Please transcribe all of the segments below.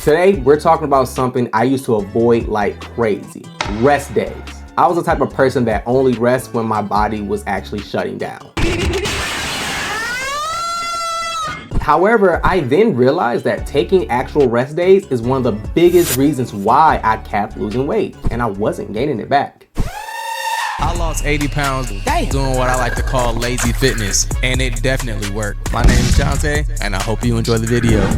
Today, we're talking about something I used to avoid like crazy: rest days. I was the type of person that only rests when my body was actually shutting down. However, I then realized that taking actual rest days is one of the biggest reasons why I kept losing weight, and I wasn't gaining it back. I lost 80 pounds doing what I like to call lazy fitness, and it definitely worked. My name is Jonte, and I hope you enjoy the video.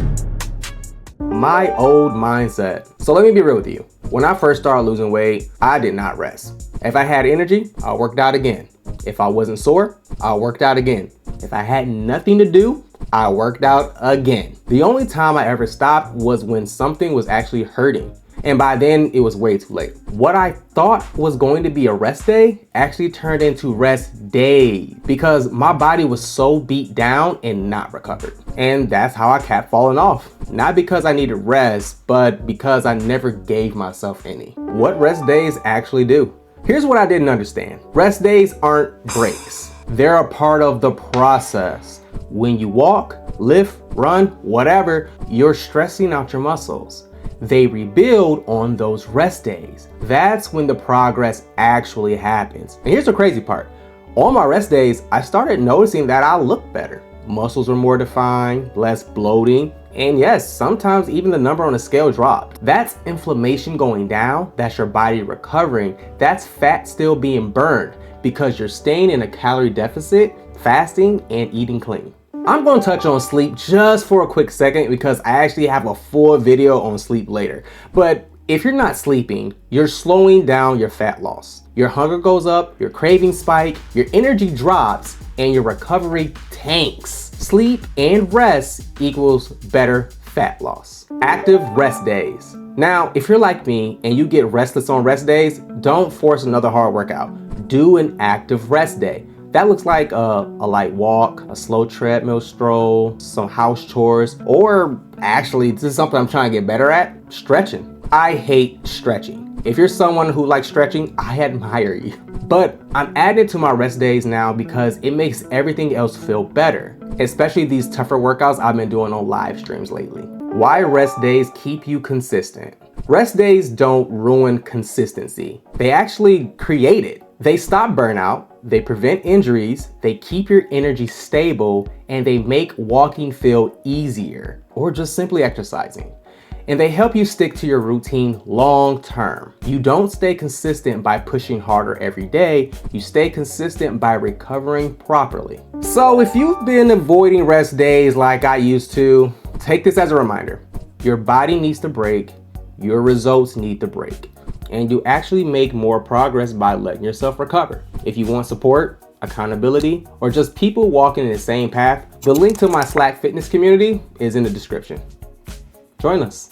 My old mindset. So let me be real with you. When I first started losing weight, I did not rest. If I had energy, I worked out again. If I wasn't sore, I worked out again. If I had nothing to do, I worked out again. The only time I ever stopped was when something was actually hurting. And by then, it was way too late. What I thought was going to be a rest day actually turned into rest day because my body was so beat down and not recovered. And that's how I kept falling off. Not because I needed rest, but because I never gave myself any. What rest days actually do? Here's what I didn't understand. Rest days aren't breaks. They're a part of the process. When you walk, lift, run, whatever, you're stressing out your muscles. They rebuild on those rest days. That's when the progress actually happens. And here's the crazy part. On my rest days, I started noticing that I looked better. Muscles were more defined, less bloating, and yes, sometimes even the number on the scale dropped. That's inflammation going down, that's your body recovering, that's fat still being burned because you're staying in a calorie deficit, fasting, and eating clean. I'm going to touch on sleep just for a quick second because I actually have a full video on sleep later. But if you're not sleeping, you're slowing down your fat loss. Your hunger goes up, your cravings spike, your energy drops, and your recovery tanks. Sleep and rest equals better fat loss. Active rest days. Now, if you're like me and you get restless on rest days, don't force another hard workout. Do an active rest day. That looks like a light walk, a slow treadmill stroll, some house chores, or actually, this is something I'm trying to get better at, stretching. I hate stretching. If you're someone who likes stretching, I admire you. But I'm adding it to my rest days now because it makes everything else feel better, especially these tougher workouts I've been doing on live streams lately. Why rest days keep you consistent? Rest days don't ruin consistency. They actually create it. They stop burnout, they prevent injuries, they keep your energy stable, and they make walking feel easier, or just simply exercising. And they help you stick to your routine long term. You don't stay consistent by pushing harder every day, you stay consistent by recovering properly. So if you've been avoiding rest days like I used to, take this as a reminder. Your body needs to break, your results need to break. And you actually make more progress by letting yourself recover. If you want support, accountability, or just people walking in the same path, the link to my Slack fitness community is in the description. Join us.